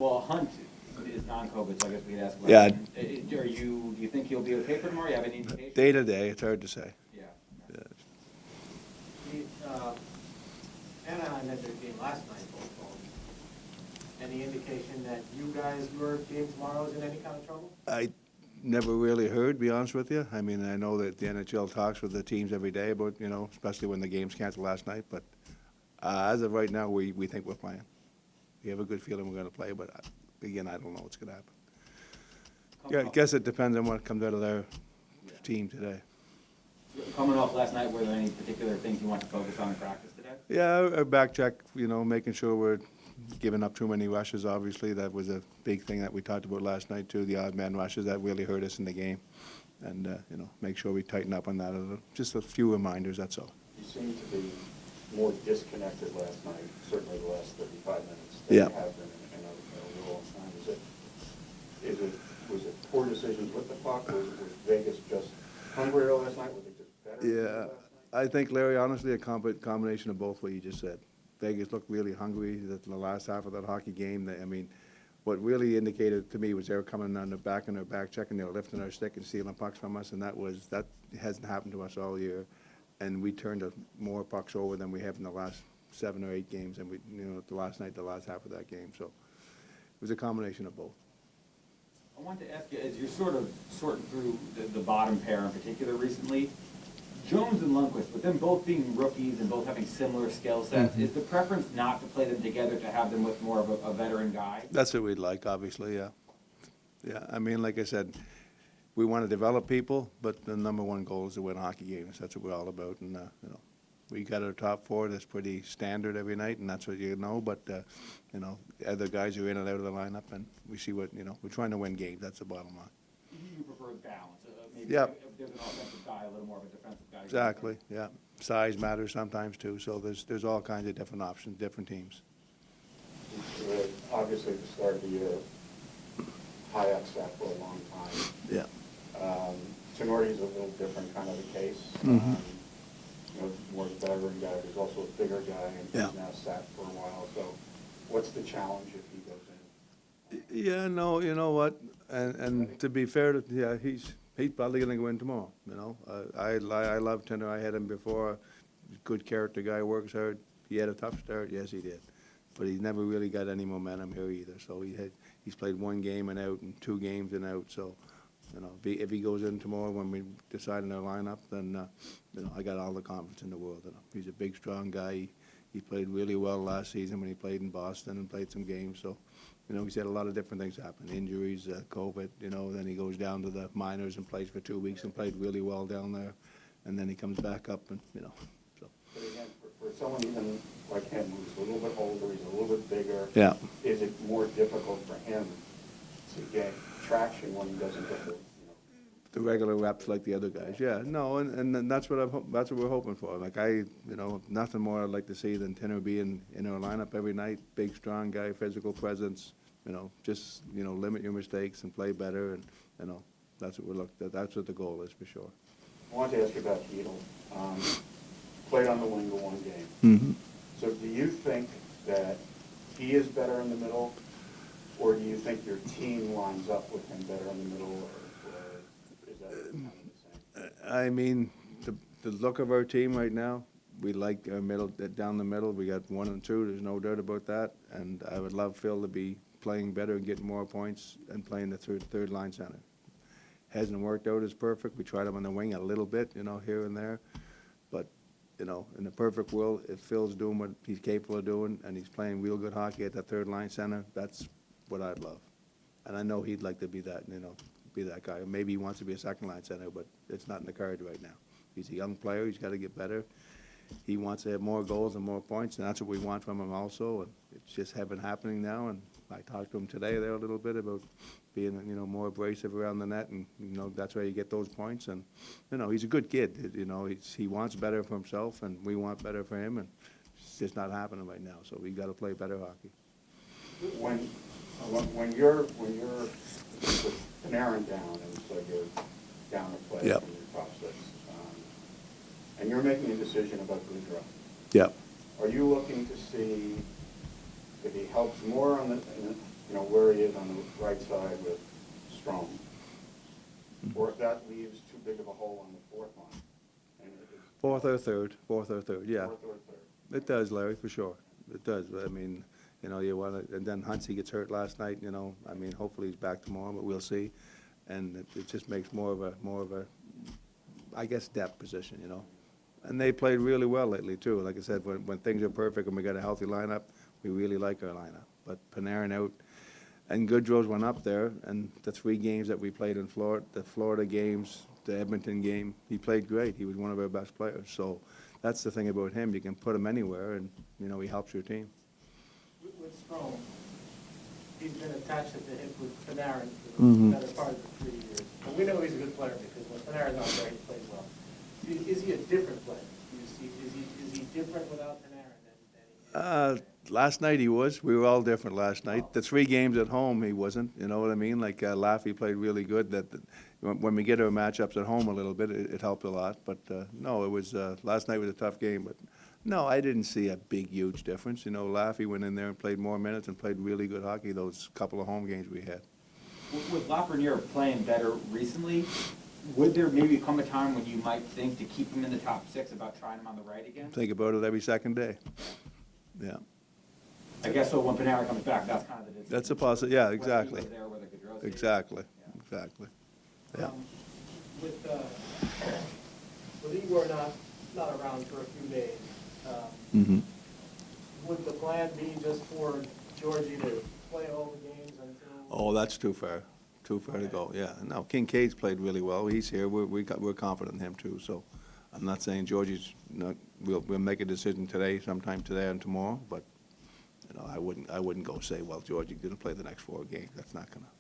Well, Hunt is non-COVID, so I guess we could ask about Yeah, him. Do you think he'll be okay for tomorrow? You have any indication? day to day, it's hard to say. Yeah. Yeah. The, Anaheim had their game last night, postponed. Any indication that you guys, your game tomorrow is in any kind of trouble? I never really heard, to be honest with you. I mean, I know that the NHL talks with the teams every day about, especially when the game's canceled last night, but as of right now, we think we're playing. We have a good feeling we're going to play, but again, I don't know what's going to happen. Yeah, I guess it depends on what comes out of their team today. Coming off last night, were there any particular things you want to focus on in practice today? Yeah, our back check, making sure we're giving up too many rushes, obviously. That was a big thing that we talked about last night, too, the odd man rushes. That really hurt us in the game. And, make sure we tighten up on that. Just a few reminders, that's all. You seem to be more disconnected last night, certainly the last 35 minutes, Yeah. than you have been in a long time. Was it poor decisions with the puck? Was Vegas just hungrier last night? Was it just better Yeah, last night? I think, Larry, honestly, a combination of both what you just said. Vegas looked really hungry in the last half of that hockey game. What really indicated to me was they were coming on the back in their back check, and they were lifting our stick and stealing pucks from us, and that hasn't happened to us all year. And we turned more pucks over than we have in the last 7 or 8 games, and the last half of that game. So it was a combination of both. I wanted to ask you, as you're sort of sorting through the bottom pair in particular recently, Jones and Lundqvist, with them both being rookies and both having similar skill sets, is the preference not to play them together, to have them with more of a veteran guy? That's what we'd like, obviously, yeah. Yeah, I mean, like I said, we want to develop people, but the number one goal is to win hockey games. That's what we're all about. And, we got our top 4 that's pretty standard every night, and that's what you know. But, other guys are in and out of the lineup, and we see what, we're trying to win games. That's the bottom line. You prefer balance. Maybe Yep. if there's an offensive guy, a little more of a defensive guy. Exactly, yeah. Size matters sometimes, too. So there's all kinds of different options, different teams. Obviously, at the start of the year, high upset for a long time. Yeah. Tenorti's a little different kind of a case. Mhm. More veteran guy. There's also a bigger guy, and Yeah. he's now sat for a while. So what's the challenge if he goes in? Yeah, no, you know what? And to be fair, he's probably going to go in tomorrow. I love Tenor. I had him before. Good character guy, works hard. He had a tough start. Yes, he did. But he's never really got any momentum here either. So he's played 1 game and out, and 2 games and out. So, if he goes in tomorrow when we decide on our lineup, then I got all the confidence in the world. He's a big, strong guy. He played really well last season when he played in Boston and played some games. So, he's had a lot of different things happen, injuries, COVID, then he goes down to the minors and plays for 2 weeks and played really well down there. And then he comes back up and, so. But again, for someone even like him, who's a little bit older, he's a little bit bigger, Yeah. is it more difficult for him to get traction when he doesn't get The regular reps like the other guys, yeah. No, and that's what that's what we're hoping for. Like nothing more I'd like to see than Tenor being in our lineup every night. Big, strong guy, physical presence. Just limit your mistakes and play better, and that's what that's what the goal is for sure. I wanted to ask you about Heedle. Played on the wing the 1 game. Mm-hmm. So do you think that he is better in the middle, or do you think your team lines up with him better in the middle, or is that kind of the same? I mean, the look of our team right now, we like our middle, down the middle. We got 1 and 2. There's no doubt about that. And I would love Phil to be playing better and getting more points and playing the third line center. Hasn't worked out as perfect. We tried him on the wing a little bit, here and there. But, in the perfect world, if Phil's doing what he's capable of doing and he's playing real good hockey at that third line center, that's what I'd love. And I know he'd like to be that, be that guy. Maybe he wants to be a second line center, but it's not in the cards right now. He's a young player. He's got to get better. He wants to have more goals and more points, and that's what we want from him also. And it's just haven't happening now. And I talked to him today there a little bit about being, more abrasive around the net, and that's where you get those points. And he's a good kid. He wants better for himself, and we want better for him. And it's just not happening right now. So we got to play better hockey. When you're with Panarin down, and so you're down a play Yep. from your top 6, and you're making a decision about Goudreau, Yep. are you looking to see if he helps more where he is on the right side with Strome. Or if that leaves too big of a hole on the fourth line. And it is- Fourth or third, yeah. Fourth or third. It does, Larry, for sure. It does. But I mean, you want to, and then Huntsy gets hurt last night, I mean, hopefully he's back tomorrow, but we'll see. And it just makes more of a, I guess, depth position, And they played really well lately, too. Like I said, when things are perfect and we got a healthy lineup, we really like our lineup. But Panarin out, and Goodrow's went up there, and the 3 games that we played in Florida, the Florida games, the Edmonton game, he played great. He was one of our best players. So that's the thing about him. You can put him anywhere, and, he helps your team. With Strome, he's been attached at the hip with Panarin for the better part of the 3 years. And we know he's a good player because when Panarin's not there, he plays well. Is he a different player? Do you see, is he different without Panarin than he is? Last night he was. We were all different last night. The 3 games at home he wasn't. You know what I mean? Like Laffy played really good. When we get our matchups at home a little bit, it helped a lot. But no, it was last night was a tough game. But no, I didn't see a big, huge difference. Laffy went in there and played more minutes and played really good hockey those couple of home games we had. With Lafreniere playing better recently, would there maybe come a time when you might think to keep him in the top 6 about trying him on the right again? Think about it every second day. Yeah. I guess so when Panarin comes back, that's kind of the decision. That's a possibility. Yeah, exactly. Whether he goes there, whether Gaudreau's there. Exactly. Yeah. Exactly. Yeah. With Igor not around for a few days, Mm-hmm. would the plan be just for Georgie to play all the games until? Oh, that's too far. Too far to go. Yeah. No, Kincaid's played really well. He's here. We're confident in him too. So I'm not saying Georgie's not. We'll make a decision today, sometime today and tomorrow. But I wouldn't go say, well, Georgie's going to play the next 4 games. That's not going to.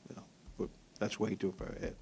That's way too far ahead.